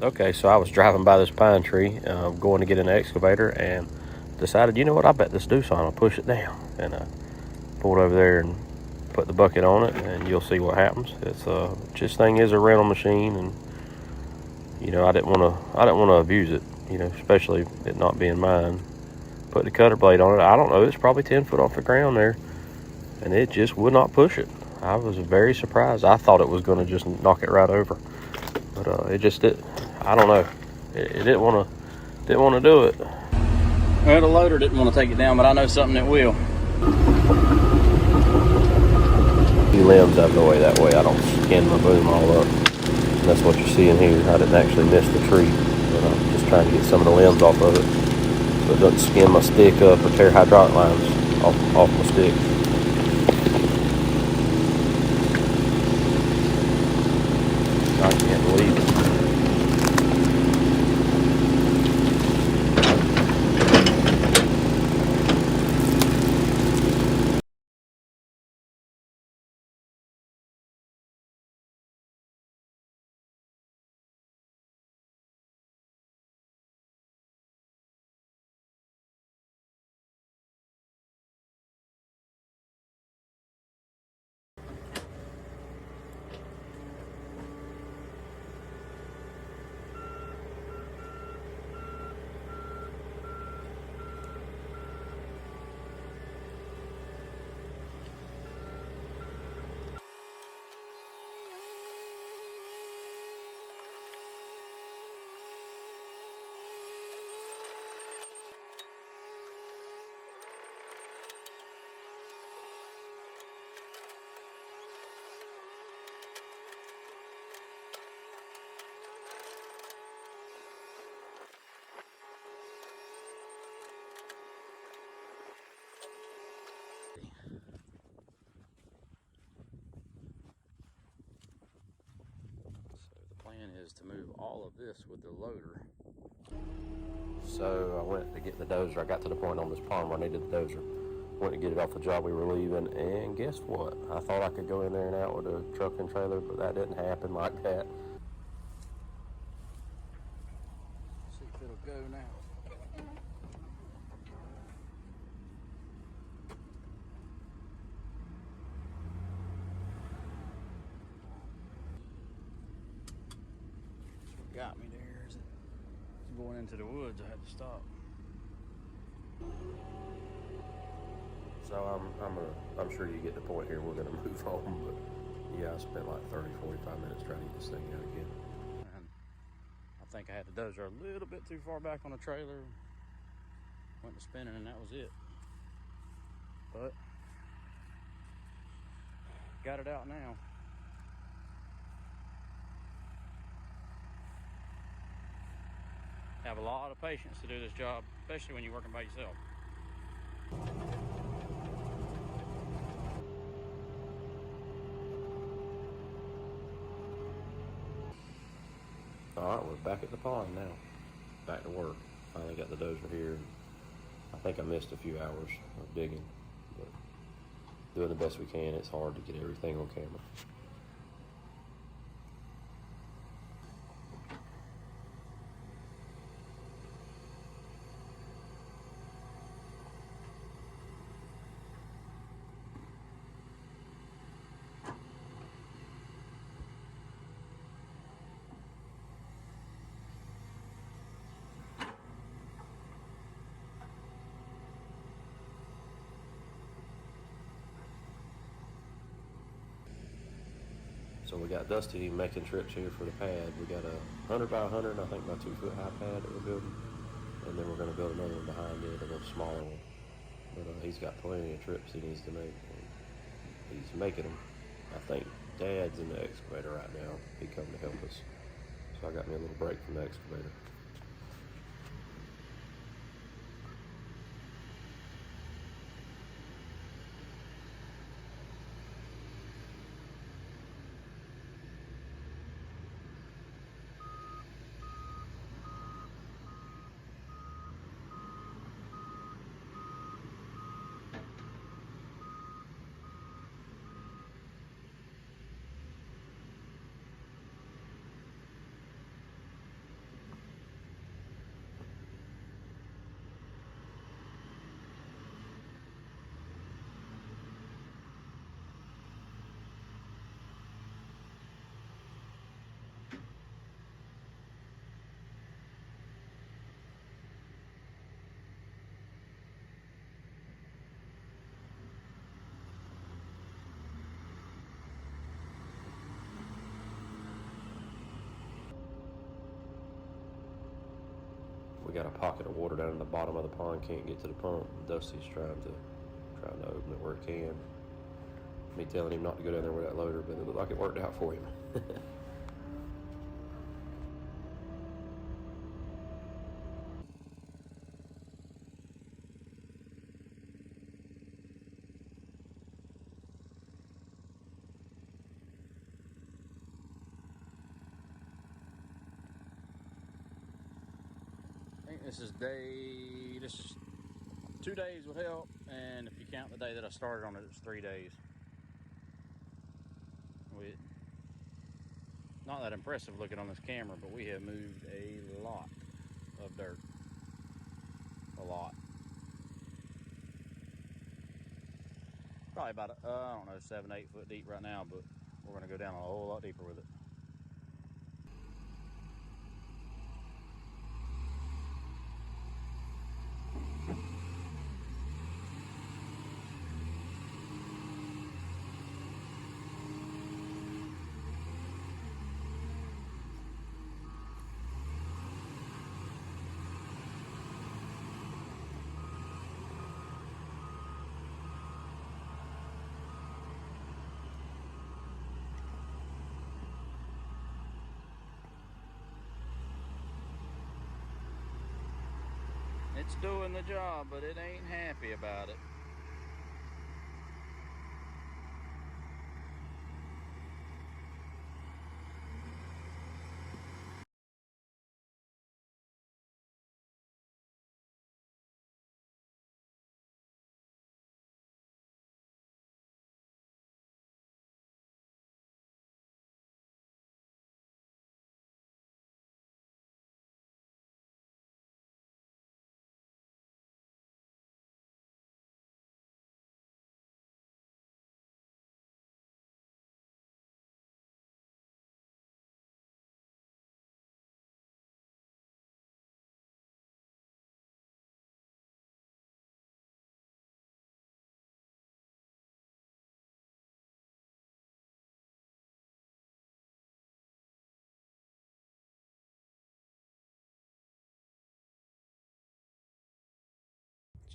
Okay, so I was driving by this pine tree, going to get an excavator, and decided, you know what, I bet this Doosan will push it down. And I pulled over there and put the bucket on it, and you'll see what happens. It's just thing is a rental machine, and you know I didn't want to abuse it, you know, especially it not being mine. Put the cutter blade on it. I don't know, it's probably 10 foot off the ground there, and it just would not push it. I was very surprised. I thought it was going to just knock it right over, but it just did. I don't know. It didn't want to do it. Well, the loader didn't want to take it down, but I know something that will. Few limbs out of the way, that way I don't skin my boom all up. And that's what you're seeing here. I didn't actually miss the tree, but I'm just trying to get some of the limbs off of it so it doesn't skin my stick up or tear hydraulic lines off my stick. I can't believe it. The plan is to move all of this with the loader. So I went to get the dozer. I got to the point on this pond where I needed the dozer. Went to get it off the job we were leaving, and guess what? I thought I could go in there and out with a truck and trailer, but that didn't happen like that. See if it'll go now. That's what got me there. Is it going into the woods? I had to stop. So I'm sure you get the point here. We're gonna move home, but yeah, I spent like 30-45 minutes trying to get this thing out again. And I think I had the dozer a little bit too far back on the trailer. Went to spinning, and that was it. But got it out now. Have a lot of patience to do this job, especially when you're working by yourself. All right, we're back at the pond now. Back to work. Finally got the dozer here. I think I missed a few hours of digging, but doing the best we can. It's hard to get everything on camera. So we got Dusty making trips here for the pad. We got a 100 by 100, I think by 2 foot high pad that we're building. And then we're going to build another one behind it, a little smaller one. But he's got plenty of trips he needs to make. He's making them. I think Dad's in the excavator right now. He come to help us. So I got me a little break from the excavator. We got a pocket of water down in the bottom of the pond, can't get to the pump. Dusty's trying to open it where it can. Me telling him not to go down there with that loader, but it looked like it worked out for him. I think this is 2 days with help, and if you count the day that I started on it, it's 3 days. Not that impressive looking on this camera, but we have moved a lot of dirt. A lot. Probably about, I don't know, 7-8 foot deep right now, but we're gonna go down a whole lot deeper with it. It's doing the job, but it ain't happy about it.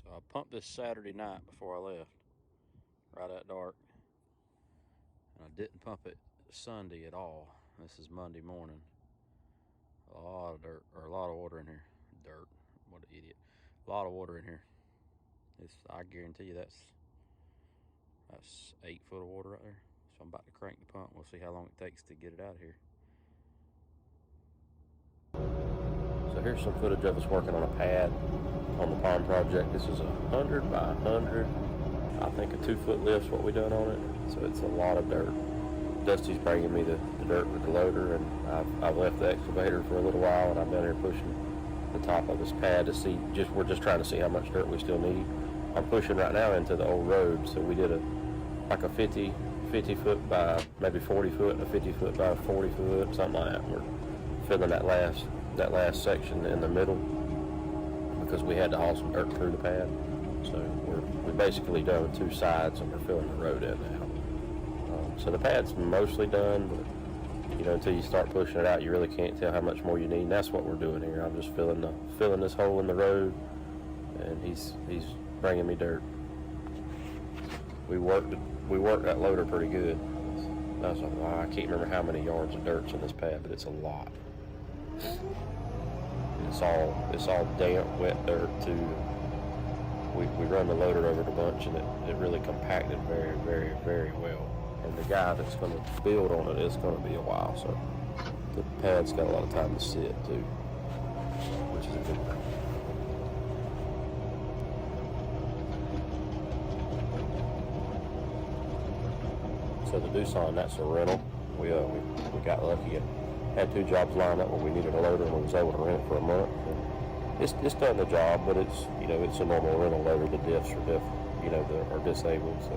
So I pumped this Saturday night before I left, right at dark. And I didn't pump it Sunday at all. This is Monday morning. A lot of dirt, or a lot of water in here. Dirt, what an idiot. A lot of water in here. I guarantee you that's 8 foot of water right there. So I'm about to crank the pump. We'll see how long it takes to get it out of here. So here's some footage of us working on a pad on the pond project. This is 100 by 100. I think a 2-foot lift's what we done on it. So it's a lot of dirt. Dusty's bringing me the dirt with the loader, and I've left the excavator for a little while, and I've been here pushing the top of this pad to see. We're just trying to see how much dirt we still need. I'm pushing right now into the old road, so we did like a 50 foot by maybe 40 foot, and a 50 foot by 40 foot, something like that. We're filling that last section in the middle because we had to haul some dirt through the pad. So we're basically done 2 sides, and we're filling the road in now. So the pad's mostly done, but until you start pushing it out, you really can't tell how much more you need. And that's what we're doing here. I'm just filling this hole in the road, and he's bringing me dirt. We worked that loader pretty good. That's a lot. I can't remember how many yards of dirt's in this pad, but it's a lot. It's all damp, wet dirt too. We run the loader over it a bunch, and it really compacted very, very, very well. And the guy that's going to build on it is going to be a while, so the pad's got a lot of time to sit too, which is a good thing. So the Doosan, that's a rental. We got lucky and had 2 jobs lined up where we needed a loader, and we was able to rent it for a month. And it's done the job, but it's a normal rental loader. The diffs are disabled, so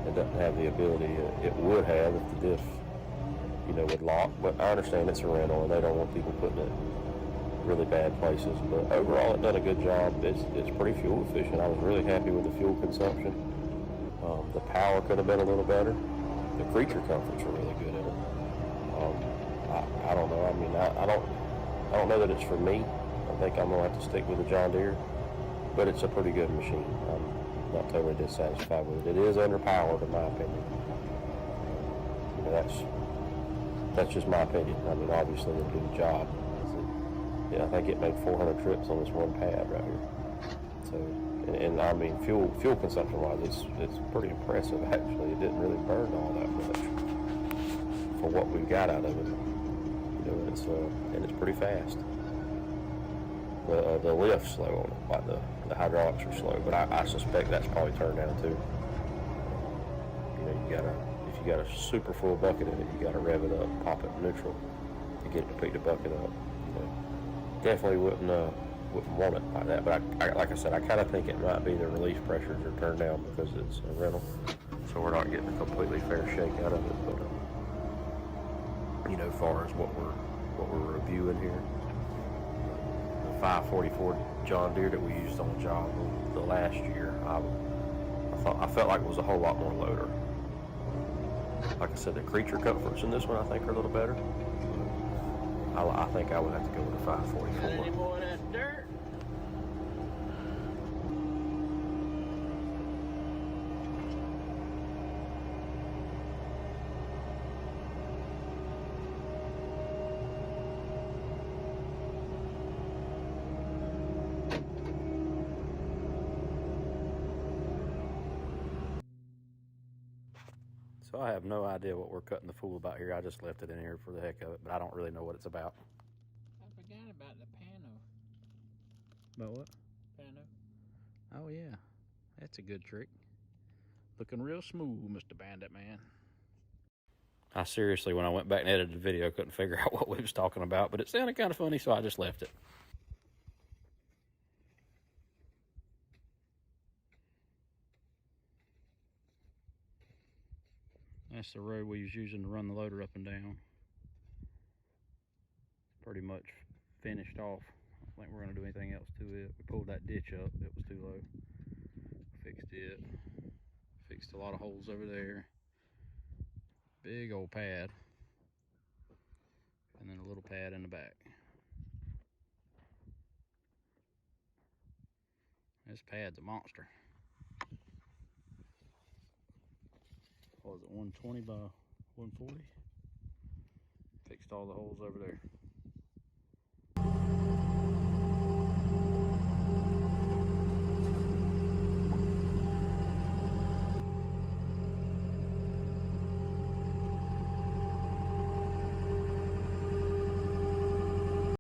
it doesn't have the ability it would have if the diff would lock. But I understand it's a rental, and they don't want people putting it in really bad places. But overall, it done a good job. It's pretty fuel efficient. I was really happy with the fuel consumption. The power could have been a little better. The creature comforts are really good in it. I don't know. I mean, I don't know that it's for me. I think I'm gonna have to stick with the John Deere, but it's a pretty good machine. I'm not totally dissatisfied with it. It is underpowered in my opinion. You know, that's just my opinion. I mean, obviously it'll do the job. Yeah, I think it made 400 trips on this one pad right here. So, and I mean, fuel consumption wise, it's pretty impressive actually. It didn't really burn all that much for what we've got out of it. You know, and it's pretty fast. The lift's slow on it, like the hydraulics are slow, but I suspect that's probably turned down too. You know, if you got a super full bucket in it, you gotta rev it up, pop it in neutral to get it to pick the bucket up. You know, definitely wouldn't want it like that, but I like I said, I kind of think it might be the release pressures are turned down because it's a rental, so we're not getting a completely fair shake out of it. But you know, as far as what we're reviewing here, the 544 John Deere that we used on the job the last year, I felt like it was a whole lot more loader. Like I said, the creature comforts in this one I think are a little better. I think I would have to go with the 544. Any more of that dirt? So I have no idea what we're cutting the fool about here. I just left it in here for the heck of it, but I don't really know what it's about. I forgot about the pano. About what? Pano. Oh yeah, that's a good trick. Looking real smooth, Mr. Bandit Man. I seriously, when I went back and edited the video, couldn't figure out what we was talking about, but it sounded kind of funny, so I just left it. That's the road we was using to run the loader up and down. Pretty much finished off. I don't think we're gonna do anything else to it. We pulled that ditch up, it was too low. Fixed it. Fixed a lot of holes over there. Big old pad. And then a little pad in the back. This pad's a monster. What was it, 120 by 140? Fixed all the holes over there.